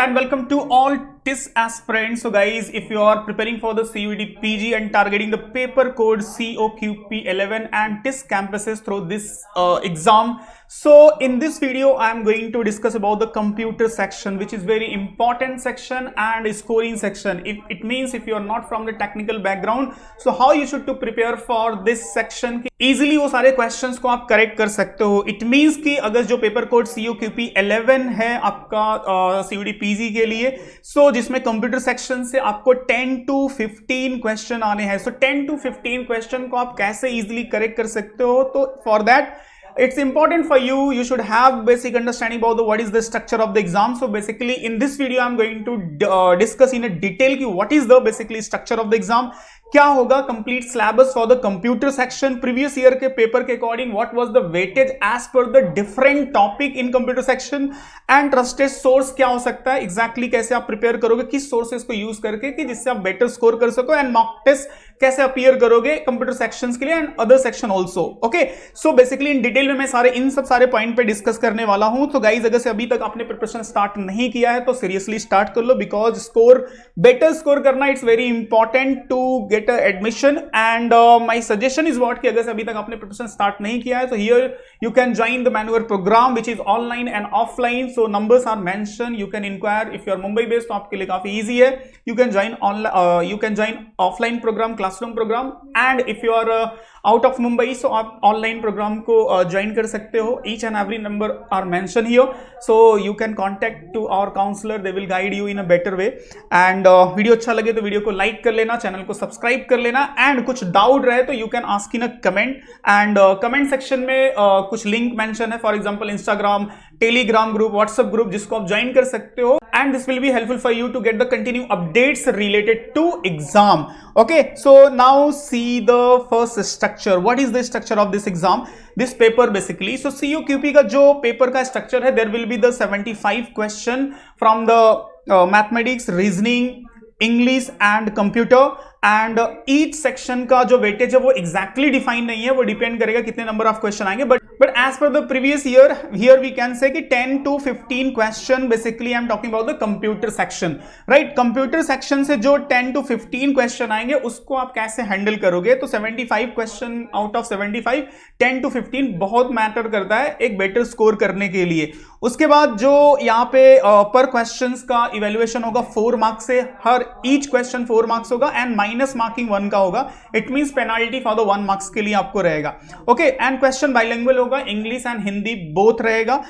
and welcome to all TIS aspirants. So guys, if you are preparing for the CUET PG and targeting the paper code COQP11 and TIS campuses through this exam, so in this video I am going to discuss about the computer section, which is very important section and scoring section. If it means if you are not from the technical background, so how you should to prepare for this section कि easily वो सारे questions को आप correct कर सकते हो. It means कि अगर जो पेपर कोड COQP11 है आपका CUET PG के लिए, so जिसमें कंप्यूटर सेक्शन से आपको 10 to 15 क्वेश्चन आने हैं. सो 10 to 15 क्वेश्चन को आप कैसे इजीली करेक्ट कर सकते हो? तो for that it's important for you should have basic understanding about what is the structure of the exam. So basically in this video I'm going to discuss in a detail ki what is the basically structure of the exam, क्या होगा complete syllabus for the computer section, previous year के paper के according what was the weightage as per the different topic in computer section, and trusted source क्या हो सकता है, exactly कैसे आप प्रिपेयर करोगे, किस सोर्सेज को यूज करके कि जिससे आप बेटर स्कोर कर सको, एंड मॉक टेस्ट कैसे अपीयर करोगे कंप्यूटर सेक्शंस के लिए and other section also. Okay, so basically in detail में मैं इन सब सारे पॉइंट पे डिस्कस करने वाला हूं. तो गाइज अगर से अभी तक आपने प्रिपरेशन स्टार्ट नहीं किया है तो सीरियसली स्टार्ट कर लो, बिकॉज बेटर स्कोर करना it's very important to get admission. And my suggestion is what कि अगर से अभी तक आपने प्रिपरेशन स्टार्ट नहीं किया है तो here you can join the manual program which is online and offline. So numbers are mention, you can inquire. If you are Mumbai based तो आपके लिए काफी इजी है. You can join offline program, classroom program, and if you are out of Mumbai so आप online program को join कर सकते हो. Each and every number are mention here, so you can contact to our counsellor, they will guide you in a better way. And video अच्छा लगे तो video को like कर लेना, चैनल को सब्सक्राइब कर लेना, एंड कुछ डाउट रहे तो you can ask in a comment. And comment section में कुछ लिंक मेंशन है, for example Instagram, Telegram group, WhatsApp group, जिसको आप ज्वाइन कर सकते हो. And this will be helpful for you to get the continued updates related to exam. Okay, so now see the first structure. What is the structure of this exam? This paper basically. So COQP का जो paper का structure है, there will be the 75 question from the mathematics, reasoning, English and computer. And each section का जो weightage है वो exactly define नहीं है, वो डिपेंड करेगा कितने नंबर ऑफ क्वेश्चन आएंगे. But as per the previous year here we can say कि 10 to 15 question basically I am talking about the computer section, right. Computer section से जो 10 to 15 क्वेश्चन आएंगे उसको आप कैसे हैंडल करोगे. तो 75 क्वेश्चन आउट ऑफ 75, 10 to 15 बहुत मैटर करता है एक बेटर स्कोर करने के लिए. उसके बाद जो यहाँ पे पर क्वेश्चन का इवेल्युएशन होगा 4 मार्क्स से, हर ईच क्वेश्चन 4 मार्क्स होगा एंड माइनस मार्किंग 1 का होगा. It means penalty for the 1 marks के लिए आपको रहेगा. ओके, एंड क्वेश्चन बाइलिंगुअल होगा, इंग्लिश एंड हिंदी बोथ रहेगा.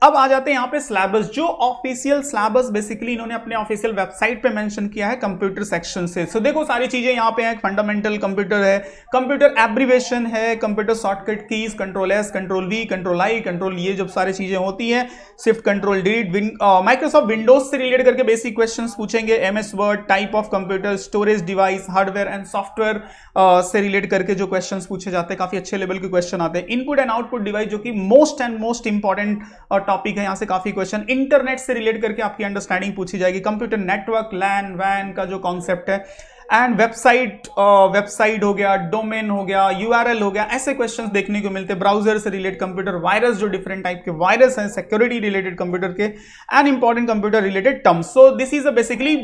अब आ जाते हैं यहाँ पे सिलेबस. जो ऑफिशियल सिलेबस बेसिकली इन्होंने अपने ऑफिशियल वेबसाइट पे मेंशन किया है कंप्यूटर सेक्शन से. सो देखो सारी चीजें यहाँ पे हैं. फंडामेंटल कंप्यूटर है, कंप्यूटर एब्रिवेशन है, computer shortcut keys, control S, control we, control I, control, ये जब सारी चीजें होती हैं, shift, control, delete, Microsoft Windows से रिलेटेड करके बेसिक क्वेश्चन पूछेंगे, MS word, type of computer, storage device, hardware and software से रिलेट करके जो क्वेश्चन पूछे जाते हैं, काफी अच्छे लेवल के क्वेश्चन आते हैं. इनपुट एंड आउटपुट डिवाइस जो कि मोस्ट इंपॉर्टेंट टॉपिक है, यहां से काफी क्वेश्चन. इंटरनेट से रिलेट करके आपकी अंडरस्टैंडिंग पूछी जाएगी, कंप्यूटर नेटवर्क, लैन वैन का जो कॉन्सेप्ट है, एंड वेबसाइट हो गया, डोमेन हो गया, यूआरएल हो गया, ऐसे क्वेश्चंस देखने को मिलते हैं. ब्राउजर से रिलेटेड, कंप्यूटर वायरस, जो डिफरेंट टाइप के वायरस हैं, सिक्योरिटी रिलेटेड कंप्यूटर के, and important computer related terms. So this is basically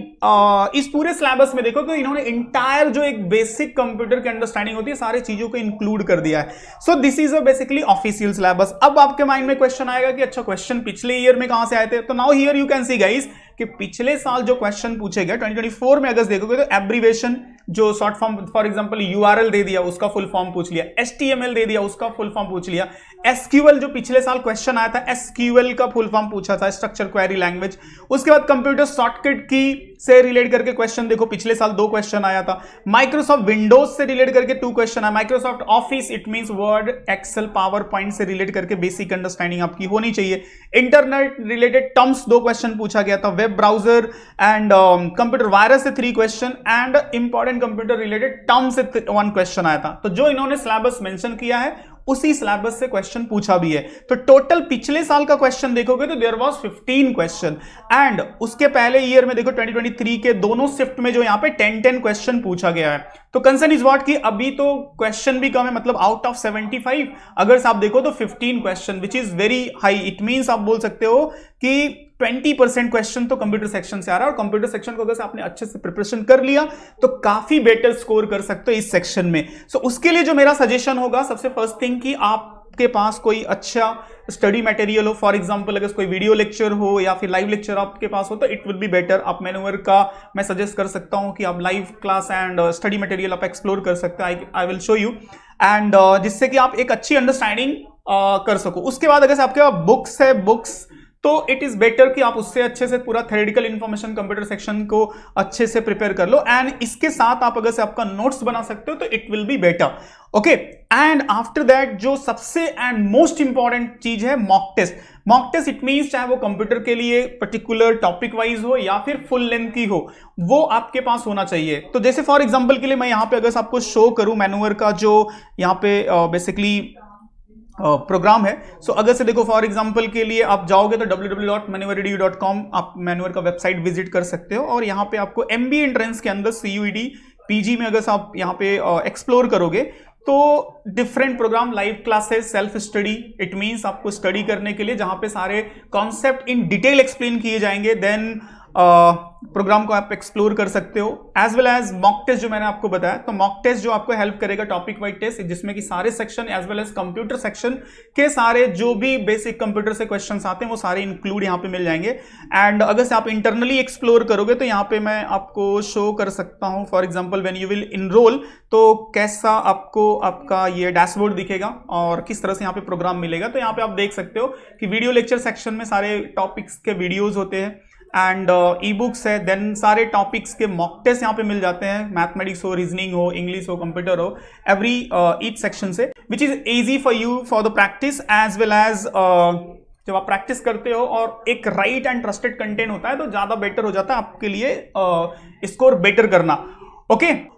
इस पूरे सिलेबस में देखो तो इन्होंने इंटायर जो एक बेसिक कंप्यूटर की अंडरस्टैंडिंग होती है सारी चीजों को इंक्लूड कर दिया है. So this is basically official syllabus. अब आपके माइंड में क्वेश्चन आएगा कि अच्छा क्वेश्चन पिछले ईयर में कहां से आए थे. तो now here you can see guys कि पिछले साल जो क्वेश्चन पूछे गए 2024 में अगर देखोगे तो एब्रिवेशन, जो short form, for example URL दे दिया उसका फुल फॉर्म पूछ लिया, एचटीएमएल दे दिया उसका फुल फॉर्म पूछ लिया, एसक्यूएल जो पिछले साल क्वेश्चन आया था एसक्यूएल का फुल फॉर्म पूछा था, स्ट्रक्चर क्वेरी लैंग्वेज. उसके बाद कंप्यूटर शॉर्टकट की से रिलेट करके क्वेश्चन देखो पिछले साल 2 क्वेश्चन आया था. माइक्रोसॉफ्ट विंडोज से रिलेट करके 2 क्वेश्चन है. Microsoft office, it means word, excel, power point से रिलेट करके बेसिक अंडरस्टैंडिंग आपकी होनी चाहिए. इंटरनेट रिलेटेड टर्म्स 2 क्वेश्चन पूछा गया था. Web browser and computer virus से 3 question, and important computer related terms से 1 क्वेश्चन आया था. तो जो इन्होंने सिलेबस मेंशन किया है उसी सिलेबस से क्वेश्चन पूछा भी है. तो टोटल पिछले साल का क्वेश्चन देखोगे तो देयर वाज 15 क्वेश्चन, एंड उसके पहले ईयर में देखो 2023 के दोनों शिफ्ट में जो यहां पे 10 क्वेश्चन पूछा गया है. तो कंसर्न इज व्हाट कि अभी तो क्वेश्चन भी कम है, मतलब आउट ऑफ 75 अगर आप देखो तो 15 question, which is very high. It means आप बोल सकते हो कि 20% क्वेश्चन तो कंप्यूटर सेक्शन से आ रहा है, और कंप्यूटर सेक्शन को अगर आपने अच्छे से प्रिपरेशन कर लिया तो काफी बेटर स्कोर कर सकते हो इस सेक्शन में। सो उसके लिए जो मेरा सजेशन होगा, सबसे फर्स्ट थिंग कि आपके पास कोई अच्छा स्टडी मटेरियल हो। फॉर एग्जांपल अगर कोई वीडियो लेक्चर हो या फिर लाइव लेक्चर आपके पास हो तो इट विल बी बेटर। आप मैन्यूवर का मैं सजेस्ट कर सकता हूं कि आप live class and study material आप एक्सप्लोर कर सकते हैं। I will show you and जिससे कि आप एक अच्छी अंडरस्टैंडिंग कर सको। उसके बाद अगर आपके पास बुक्स है, बुक्स तो इट इज बेटर कि आप उससे अच्छे से पूरा थ्योरेटिकल इंफॉर्मेशन कंप्यूटर सेक्शन को अच्छे से प्रिपेयर कर लो, एंड इसके साथ आप अगर से आपका नोट्स बना सकते हो तो it will be better. Okay, and after that जो सबसे एंड मोस्ट इंपॉर्टेंट चीज है mock test. Mock test it means चाहे वो कंप्यूटर के लिए पर्टिकुलर टॉपिक वाइज हो या फिर फुल लेंथ की हो, वो आपके पास होना चाहिए। तो जैसे फॉर एग्जांपल के लिए मैं यहां पे अगर आपको शो करूं मैन्यूवर का जो यहां पे बेसिकली प्रोग्राम है। सो अगर से देखो फॉर एग्जांपल के लिए आप जाओगे तो www.manuveredu.com आप मैन्यूवर का वेबसाइट विजिट कर सकते हो, और यहाँ पे आपको MBA एंट्रेंस के अंदर CUET PG में अगर आप यहाँ पे एक्सप्लोर करोगे तो different programme, live classes, self study, it means आपको स्टडी करने के लिए जहां पे सारे कॉन्सेप्ट इन डिटेल एक्सप्लेन किए जाएंगे, देन प्रोग्राम को आप एक्सप्लोर कर सकते हो। As well as mock test जो मैंने आपको बताया, तो मॉक टेस्ट जो आपको हेल्प करेगा टॉपिक वाइज टेस्ट, जिसमें कि सारे section as well as computer section के सारे जो भी बेसिक कंप्यूटर से क्वेश्चंस आते हैं वो सारे इंक्लूड यहाँ पे मिल जाएंगे। एंड अगर से आप इंटरनली एक्सप्लोर करोगे तो यहाँ पे मैं आपको शो कर सकता हूँ for example when you will enrol तो कैसा आपको आपका ये डैशबोर्ड दिखेगा और किस तरह से यहाँ पे प्रोग्राम मिलेगा। तो यहाँ पे आप देख सकते हो कि वीडियो लेक्चर सेक्शन में सारे टॉपिक्स के वीडियोज होते हैं, एंड ई बुक्स है, देन सारे टॉपिक्स के मॉक टेस्ट यहाँ पे मिल जाते हैं, मैथमेटिक्स हो, रीजनिंग हो, इंग्लिश हो, कंप्यूटर हो, एवरी ईच सेक्शन से, which is easy for you for the practice as well as जब आप प्रैक्टिस करते हो और एक राइट एंड ट्रस्टेड कंटेंट होता है तो ज्यादा बेटर हो जाता है आपके लिए स्कोर बेटर करना।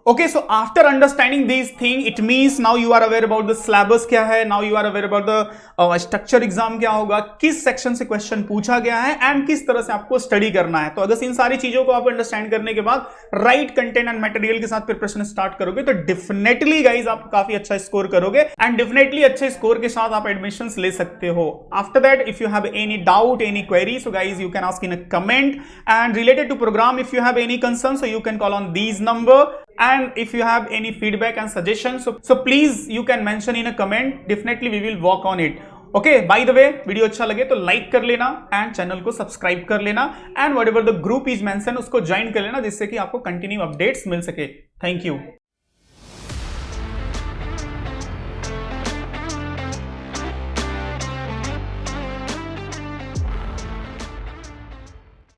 Okay, so after understanding these things, it means now you are aware about the syllabus क्या है, now you are aware about the structure exam क्या होगा, किस सेक्शन से क्वेश्चन पूछा गया है एंड किस तरह से आपको स्टडी करना है। तो अगर इन सारी चीजों को आप अंडरस्टैंड करने के बाद राइट कंटेंट एंड मटेरियल के साथ प्रिपरेशन स्टार्ट करोगे तो डेफिनेटली गाइज आप काफी अच्छा स्कोर करोगे, एंड डेफिनेटली अच्छे स्कोर के साथ आप एडमिशंस ले सकते हो। After that if you have any doubt, any query, so guys you can ask in a comment, and related to programme if you have any concern so you can call on these number, and if you have any feedback and suggestions so please you can mention in a comment, definitely we will work on it. Okay, by the way video अच्छा लगे तो like कर लेना and channel को subscribe कर लेना, and whatever the group is mention उसको join कर लेना जिससे कि आपको कंटिन्यू अपडेट्स मिल सके। Thank you.